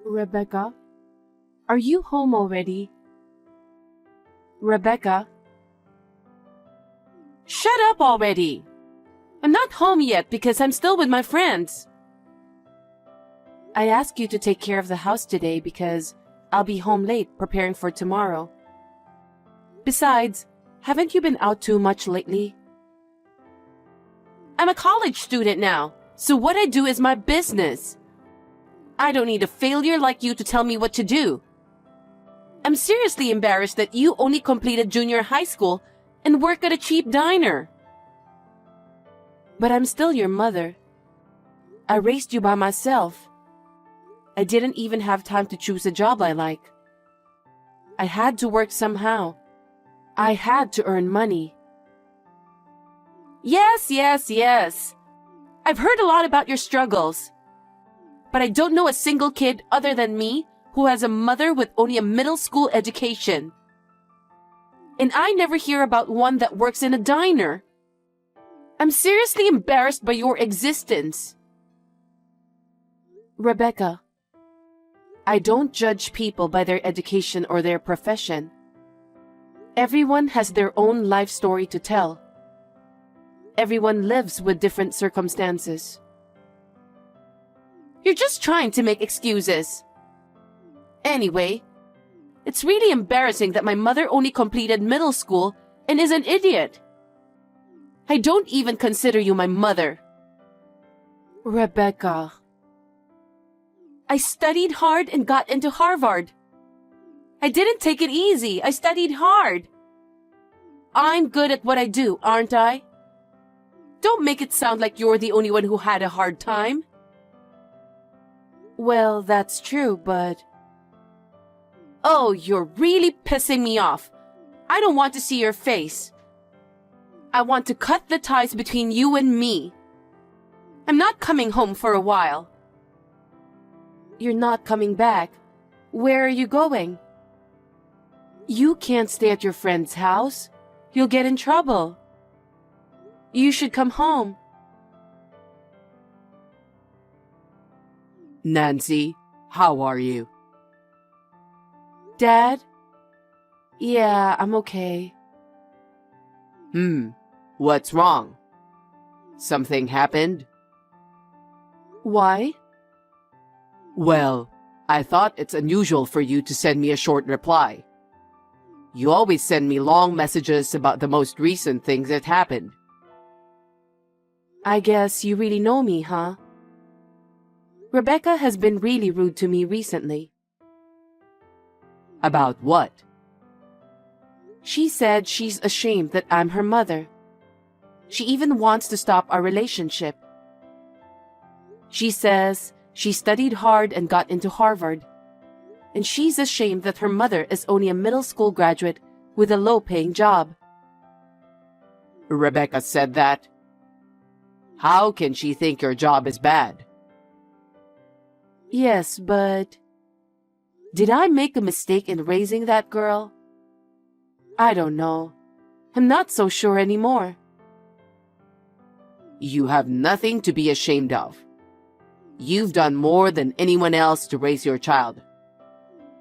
Rebecca, are you home already? Rebecca? Shut up already! I'm not home yet because I'm still with my friends. I asked you to take care of the house today because I'll be home late preparing for tomorrow. Besides, haven't you been out too much lately? I'm a college student now, so what I do is my business. I don't need a failure like you to tell me what to do. I'm seriously embarrassed that you only completed junior high school and work at a cheap diner. But I'm still your mother. I raised you by myself. I didn't even have time to choose a job I like. I had to work somehow. I had to earn money. Yes. I've heard a lot about your struggles. But I don't know a single kid other than me who has a mother with only a middle school education. And I never hear about one that works in a diner. I'm seriously embarrassed by your existence. Rebecca, I don't judge people by their education or their profession. Everyone has their own life story to tell. Everyone lives with different circumstances. You're just trying to make excuses. Anyway, it's really embarrassing that my mother only completed middle school and is an idiot. I don't even consider you my mother. Rebecca. I studied hard and got into Harvard. I didn't take it easy. I studied hard. I'm good at what I do, aren't I? Don't make it sound like you're the only one who had a hard time. Well, that's true, but... Oh, you're really pissing me off. I don't want to see your face. I want to cut the ties between you and me. I'm not coming home for a while. You're not coming back. Where are you going? You can't stay at your friend's house. You'll get in trouble. You should come home. Nancy, how are you? Dad? Yeah, I'm okay. What's wrong? Something happened? Why? Well, I thought it's unusual for you to send me a short reply. You always send me long messages about the most recent things that happened. I guess you really know me, huh? Rebecca has been really rude to me recently. About what? She said she's ashamed that I'm her mother. She even wants to stop our relationship. She says she studied hard and got into Harvard, and she's ashamed that her mother is only a middle school graduate with a low-paying job. Rebecca said that? How can she think your job is bad? Yes, but... Did I make a mistake in raising that girl? I don't know. I'm not so sure anymore. You have nothing to be ashamed of. You've done more than anyone else to raise your child.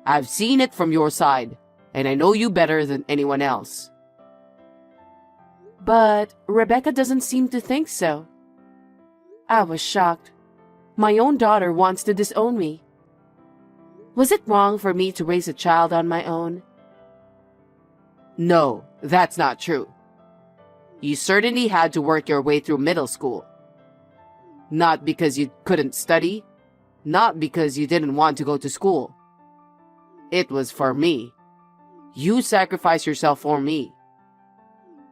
I've seen it from your side, and I know you better than anyone else. But Rebecca doesn't seem to think so. I was shocked. My own daughter wants to disown me. Was it wrong for me to raise a child on my own? No, that's not true. You certainly had to work your way through middle school. Not because you couldn't study, not because you didn't want to go to school. It was for me. You sacrificed yourself for me.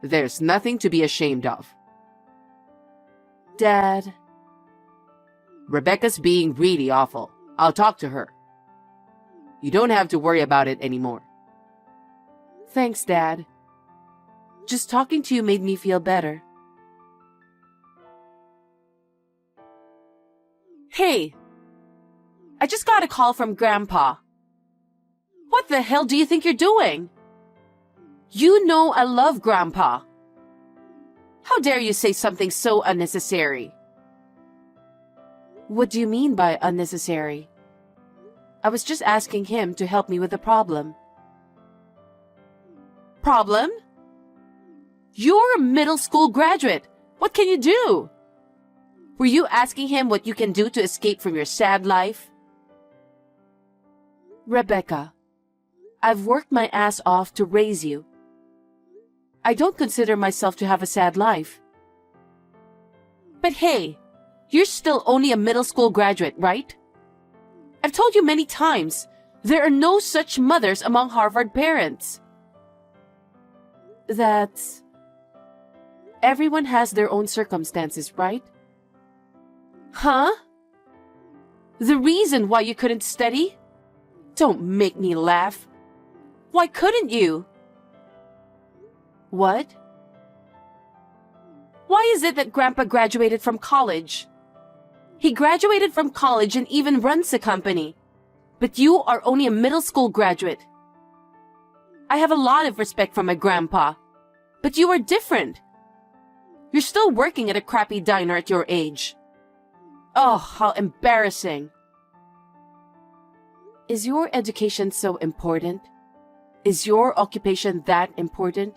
There's nothing to be ashamed of. Dad. Rebecca's being really awful. I'll talk to her. You don't have to worry about it anymore. Thanks, Dad. Just talking to you made me feel better. Hey! I just got a call from Grandpa. What the hell do you think you're doing? You know I love Grandpa. How dare you say something so unnecessary? What do you mean by unnecessary? I was just asking him to help me with the problem. Problem? You're a middle school graduate. What can you do? Were you asking him what you can do to escape from your sad life? Rebecca, I've worked my ass off to raise you. I don't consider myself to have a sad life. But hey, you're still only a middle school graduate, right? I've told you many times, there are no such mothers among Harvard parents. That's... Everyone has their own circumstances, right? Huh? The reason why you couldn't study? Don't make me laugh. Why couldn't you? What? Why is it that Grandpa graduated from college? He graduated from college and even runs a company. But you are only a middle school graduate. I have a lot of respect for my grandpa. But you are different. You're still working at a crappy diner at your age. Oh, how embarrassing. Is your education so important? Is your occupation that important?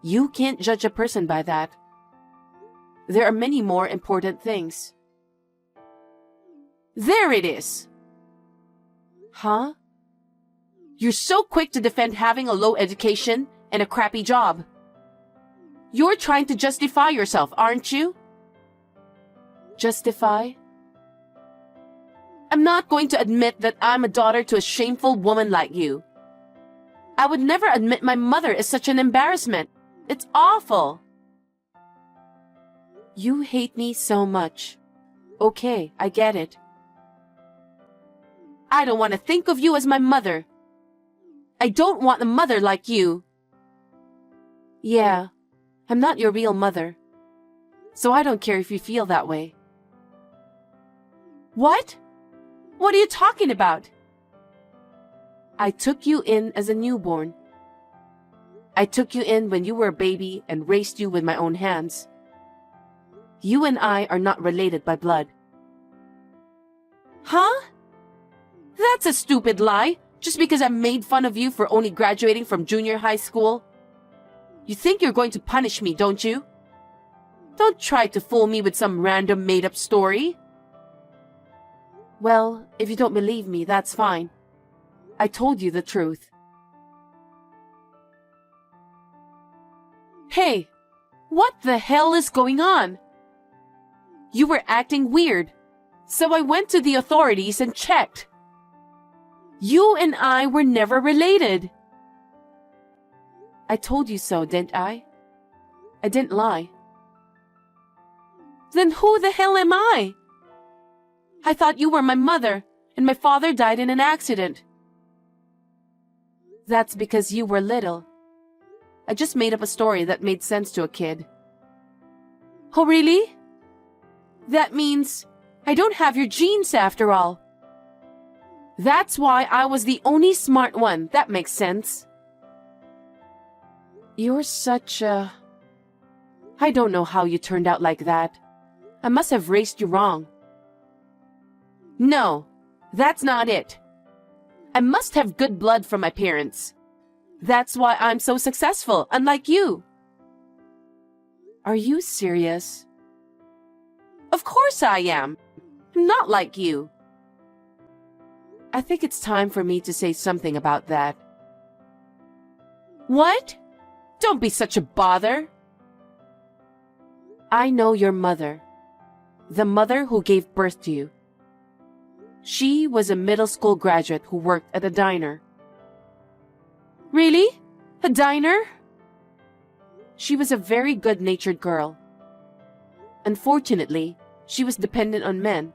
You can't judge a person by that. There are many more important things. There it is. Huh? You're so quick to defend having a low education and a crappy job. You're trying to justify yourself, aren't you? Justify? I'm not going to admit that I'm a daughter to a shameful woman like you. I would never admit my mother is such an embarrassment. It's awful. You hate me so much. Okay, I get it. I don't want to think of you as my mother. I don't want a mother like you. Yeah, I'm not your real mother. So I don't care if you feel that way. What? What are you talking about? I took you in as a newborn. I took you in when you were a baby and raised you with my own hands. You and I are not related by blood. Huh? That's a stupid lie, just because I made fun of you for only graduating from junior high school. You think you're going to punish me, don't you? Don't try to fool me with some random made-up story. Well, if you don't believe me, that's fine. I told you the truth. Hey, what the hell is going on? You were acting weird, so I went to the authorities and checked. You and I were never related. I told you so, didn't I? I didn't lie. Then who the hell am I? I thought you were my mother, and my father died in an accident. That's because you were little. I just made up a story that made sense to a kid. Oh, really? That means I don't have your genes after all. That's why I was the only smart one. That makes sense. You're such a... I don't know how you turned out like that. I must have raised you wrong. No, that's not it. I must have good blood from my parents. That's why I'm so successful, unlike you. Are you serious? Of course I am. I'm not like you. I think it's time for me to say something about that. What? Don't be such a bother. I know your mother. The mother who gave birth to you. She was a middle school graduate who worked at a diner. Really? A diner? She was a very good-natured girl. Unfortunately, she was dependent on men.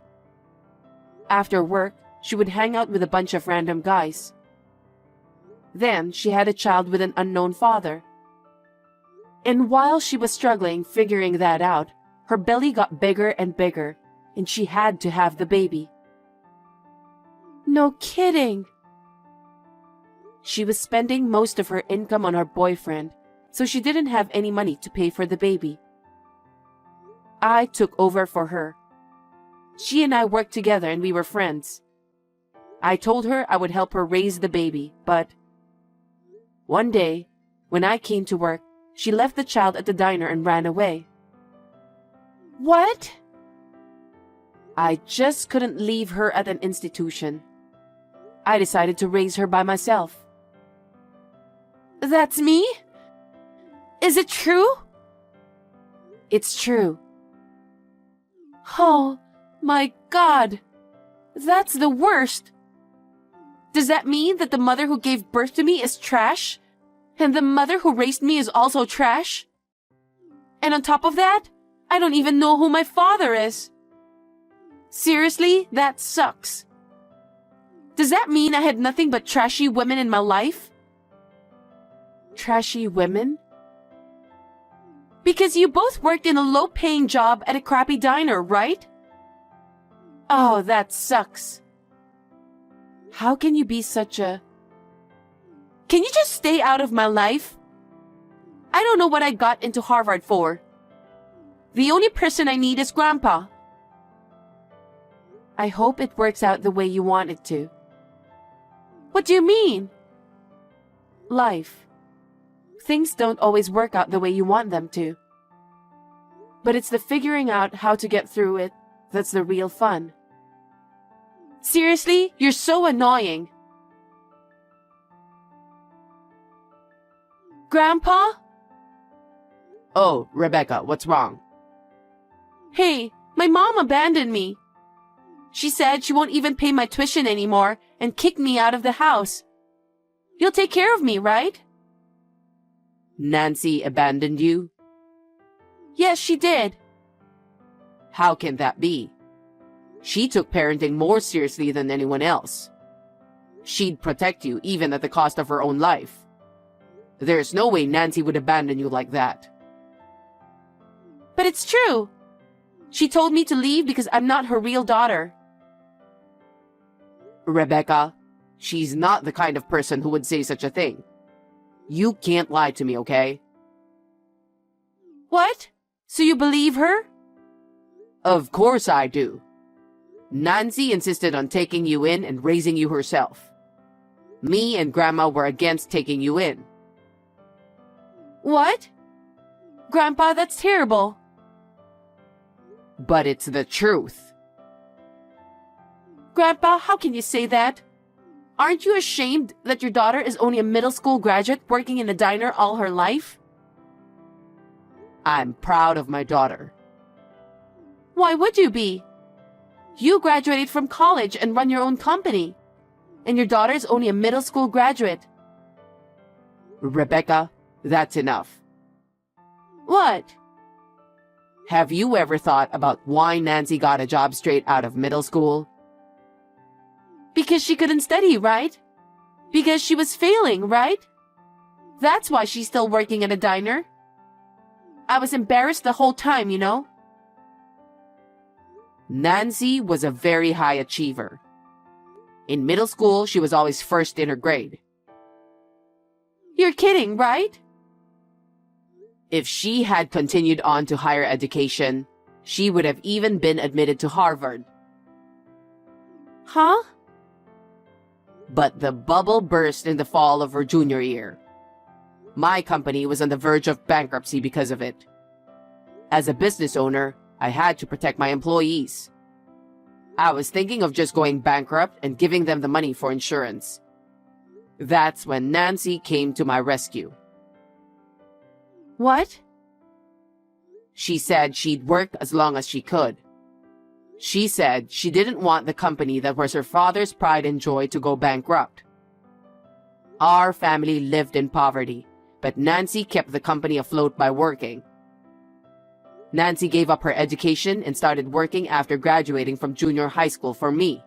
After work, she would hang out with a bunch of random guys. Then, she had a child with an unknown father. And while she was struggling figuring that out, her belly got bigger and bigger, and she had to have the baby. No kidding! She was spending most of her income on her boyfriend, so she didn't have any money to pay for the baby. I took over for her. She and I worked together and we were friends. I told her I would help her raise the baby, but one day, when I came to work, she left the child at the diner and ran away. What? I just couldn't leave her at an institution. I decided to raise her by myself. That's me? Is it true? It's true. Oh, my God. That's the worst. Does that mean that the mother who gave birth to me is trash? And the mother who raised me is also trash? And on top of that, I don't even know who my father is. Seriously, that sucks. Does that mean I had nothing but trashy women in my life? Trashy women? Because you both worked in a low-paying job at a crappy diner, right? Oh, that sucks. How can you be such a... Can you just stay out of my life? I don't know what I got into Harvard for. The only person I need is Grandpa. I hope it works out the way you want it to. What do you mean? Life. Things don't always work out the way you want them to. But it's the figuring out how to get through it that's the real fun. Seriously, you're so annoying. Grandpa? Oh, Rebecca, what's wrong? Hey, my mom abandoned me. She said she won't even pay my tuition anymore and kicked me out of the house. You'll take care of me, right? Nancy abandoned you? Yes, she did. How can that be? She took parenting more seriously than anyone else. She'd protect you even at the cost of her own life. There's no way Nancy would abandon you like that. But it's true. She told me to leave because I'm not her real daughter. Rebecca, she's not the kind of person who would say such a thing. You can't lie to me, okay? What? So you believe her? Of course I do. Nancy insisted on taking you in and raising you herself. Me and Grandma were against taking you in. What? Grandpa, that's terrible. But it's the truth. Grandpa, how can you say that? Aren't you ashamed that your daughter is only a middle school graduate working in a diner all her life? I'm proud of my daughter. Why would you be? You graduated from college and run your own company. And your daughter is only a middle school graduate. Rebecca, that's enough. What? Have you ever thought about why Nancy got a job straight out of middle school? Because she couldn't study, right? Because she was failing, right? That's why she's still working at a diner. I was embarrassed the whole time, you know? Nancy was a very high achiever. In middle school, she was always first in her grade. You're kidding, right? If she had continued on to higher education, she would have even been admitted to Harvard. Huh? But the bubble burst in the fall of her junior year. My company was on the verge of bankruptcy because of it. As a business owner, I had to protect my employees. I was thinking of just going bankrupt and giving them the money for insurance. That's when Nancy came to my rescue. What? She said she'd work as long as she could. She said she didn't want the company that was her father's pride and joy to go bankrupt. Our family lived in poverty, but Nancy kept the company afloat by working. Nancy gave up her education and started working after graduating from junior high school for me.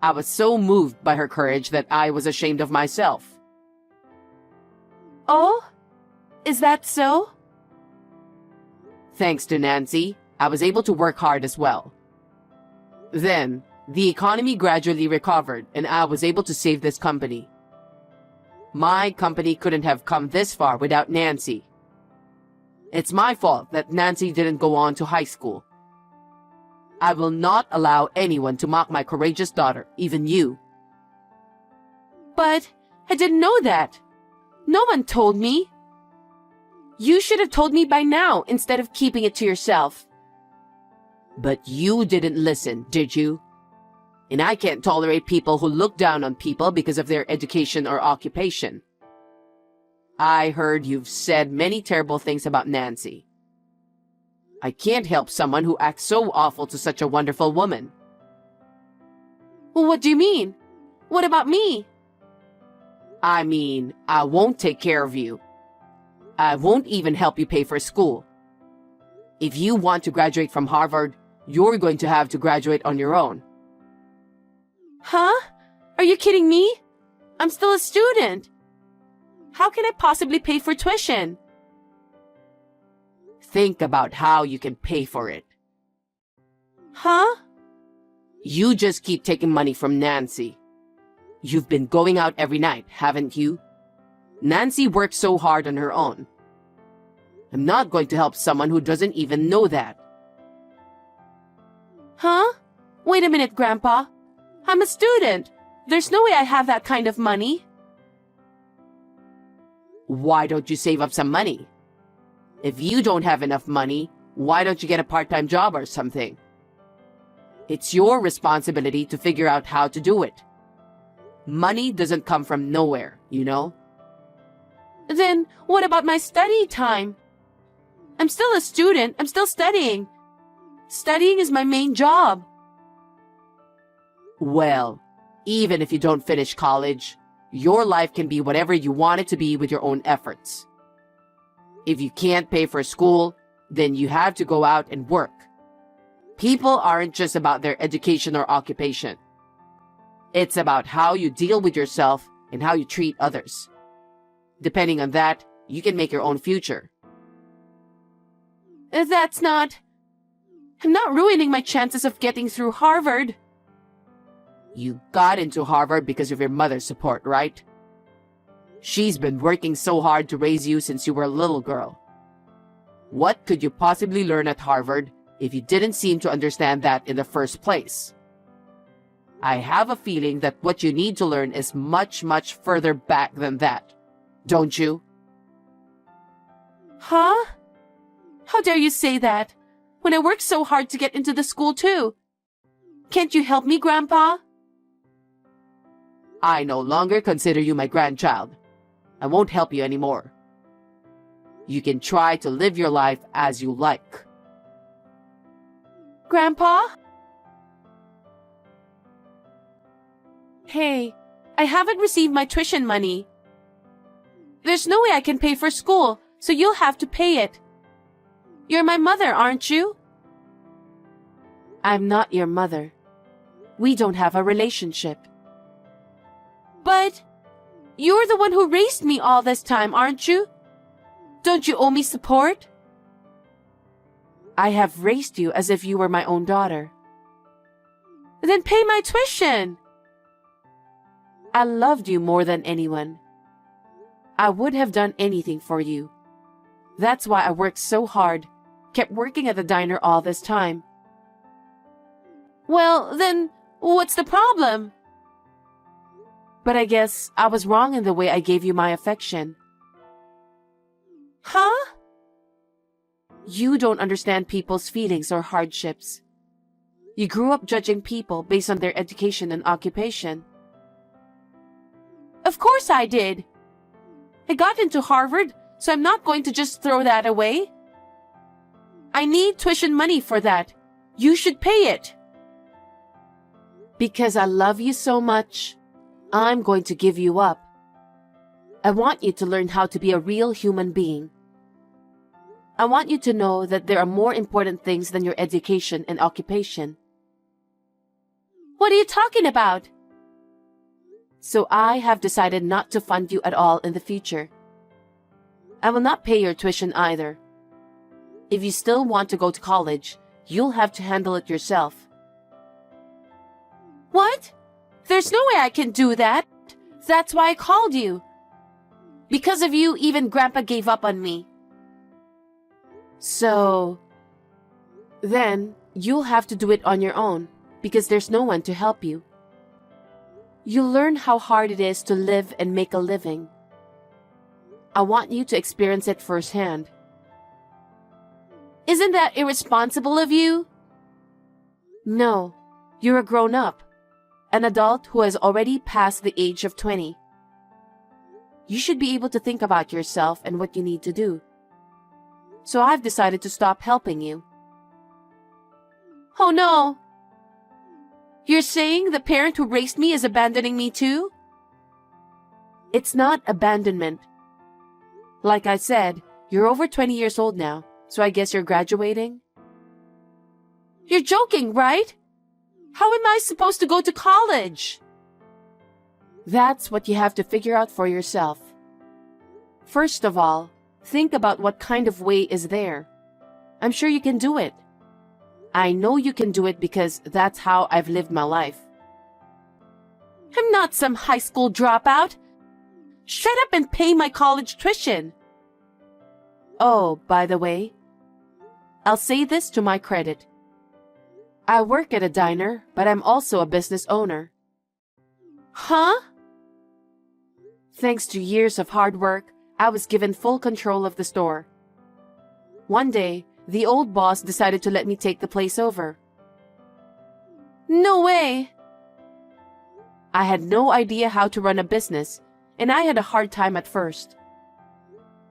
I was so moved by her courage that I was ashamed of myself. Oh? Is that so? Thanks to Nancy, I was able to work hard as well. Then, the economy gradually recovered and I was able to save this company. My company couldn't have come this far without Nancy. It's my fault that Nancy didn't go on to high school. I will not allow anyone to mock my courageous daughter, even you. But I didn't know that. No one told me. You should have told me by now instead of keeping it to yourself. But you didn't listen, did you? And I can't tolerate people who look down on people because of their education or occupation. I heard you've said many terrible things about Nancy. I can't help someone who acts so awful to such a wonderful woman. Well, what do you mean? What about me? I mean, I won't take care of you. I won't even help you pay for school. If you want to graduate from Harvard, you're going to have to graduate on your own. Huh? Are you kidding me? I'm still a student. How can I possibly pay for tuition? Think about how you can pay for it. Huh? You just keep taking money from Nancy. You've been going out every night, haven't you? Nancy works so hard on her own. I'm not going to help someone who doesn't even know that. Huh? Wait a minute, Grandpa. I'm a student. There's no way I have that kind of money. Why don't you save up some money? If you don't have enough money, why don't you get a part-time job or something? It's your responsibility to figure out how to do it. Money doesn't come from nowhere, you know? Then what about my study time? I'm still a student. I'm still studying. Studying is my main job. Well, even if you don't finish college, your life can be whatever you want it to be with your own efforts. If you can't pay for school, then you have to go out and work. People aren't just about their education or occupation. It's about how you deal with yourself and how you treat others. Depending on that, you can make your own future. That's not... I'm not ruining my chances of getting through Harvard. You got into Harvard because of your mother's support, right? She's been working so hard to raise you since you were a little girl. What could you possibly learn at Harvard if you didn't seem to understand that in the first place? I have a feeling that what you need to learn is much, much further back than that. Don't you? Huh? How dare you say that, when I worked so hard to get into the school too? Can't you help me, Grandpa? I no longer consider you my grandchild. I won't help you anymore. You can try to live your life as you like. Grandpa? Hey, I haven't received my tuition money. There's no way I can pay for school, so you'll have to pay it. You're my mother, aren't you? I'm not your mother. We don't have a relationship. But you're the one who raised me all this time, aren't you? Don't you owe me support? I have raised you as if you were my own daughter. Then pay my tuition. I loved you more than anyone. I would have done anything for you. That's why I worked so hard, kept working at the diner all this time. Well, then, what's the problem? But I guess I was wrong in the way I gave you my affection. Huh? You don't understand people's feelings or hardships. You grew up judging people based on their education and occupation. Of course I did. I got into Harvard, so I'm not going to just throw that away. I need tuition money for that. You should pay it. Because I love you so much, I'm going to give you up. I want you to learn how to be a real human being. I want you to know that there are more important things than your education and occupation. What are you talking about? So I have decided not to fund you at all in the future. I will not pay your tuition either. If you still want to go to college, you'll have to handle it yourself. What? There's no way I can do that. That's why I called you. Because of you, even Grandpa gave up on me. So, then, you'll have to do it on your own because there's no one to help you. You'll learn how hard it is to live and make a living. I want you to experience it firsthand. Isn't that irresponsible of you? No, you're a grown-up, an adult who has already passed the age of 20. You should be able to think about yourself and what you need to do. So I've decided to stop helping you. Oh no! You're saying the parent who raised me is abandoning me too? It's not abandonment. Like I said, you're over 20 years old now, so I guess you're graduating? You're joking, right? How am I supposed to go to college? That's what you have to figure out for yourself. First of all, think about what kind of way is there. I'm sure you can do it. I know you can do it because that's how I've lived my life. I'm not some high school dropout. Shut up and pay my college tuition. Oh, by the way, I'll say this to my credit. I work at a diner, but I'm also a business owner. Huh? Thanks to years of hard work, I was given full control of the store. One day, the old boss decided to let me take the place over. No way! I had no idea how to run a business, and I had a hard time at first.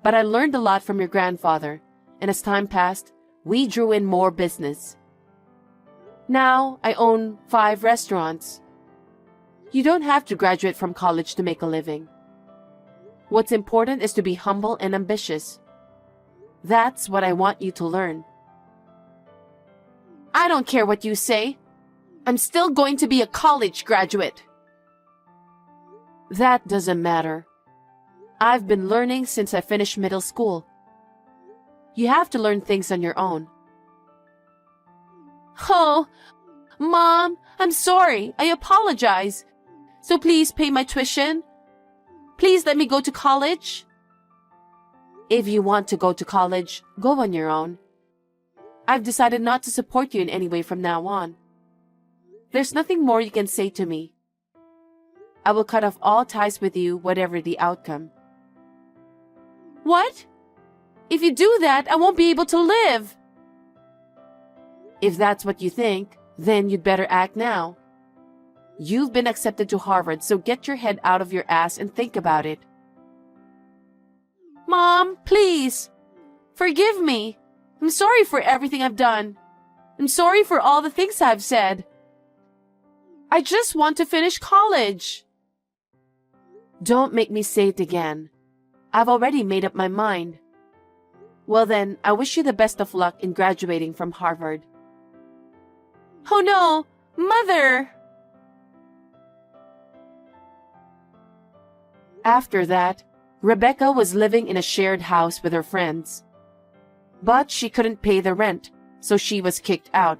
But I learned a lot from your grandfather, and as time passed, we drew in more business. Now, I own 5 restaurants. You don't have to graduate from college to make a living. What's important is to be humble and ambitious. That's what I want you to learn. I don't care what you say. I'm still going to be a college graduate. That doesn't matter. I've been learning since I finished middle school. You have to learn things on your own. Oh, Mom, I'm sorry. I apologize. So please pay my tuition. Please let me go to college. If you want to go to college, go on your own. I've decided not to support you in any way from now on. There's nothing more you can say to me. I will cut off all ties with you, whatever the outcome. What? If you do that, I won't be able to live. If that's what you think, then you'd better act now. You've been accepted to Harvard, so get your head out of your ass and think about it. Mom, please. Forgive me. I'm sorry for everything I've done. I'm sorry for all the things I've said. I just want to finish college. Don't make me say it again. I've already made up my mind. Well then, I wish you the best of luck in graduating from Harvard. Oh no, Mother! After that, Rebecca was living in a shared house with her friends. But she couldn't pay the rent, so she was kicked out.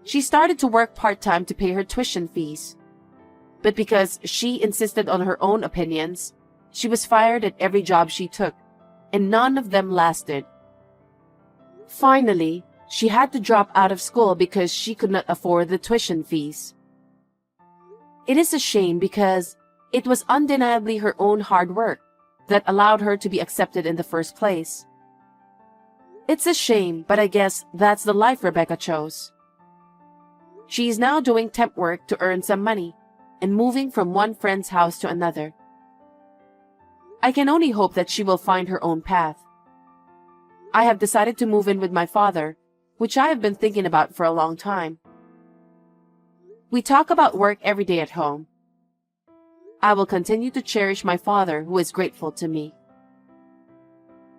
She started to work part-time to pay her tuition fees. But because she insisted on her own opinions, she was fired at every job she took, and none of them lasted. Finally, she had to drop out of school because she could not afford the tuition fees. It is a shame because it was undeniably her own hard work that allowed her to be accepted in the first place. It's a shame, but I guess that's the life Rebecca chose. She is now doing temp work to earn some money and moving from one friend's house to another. I can only hope that she will find her own path. I have decided to move in with my father, which I have been thinking about for a long time. We talk about work every day at home. I will continue to cherish my father, who is grateful to me.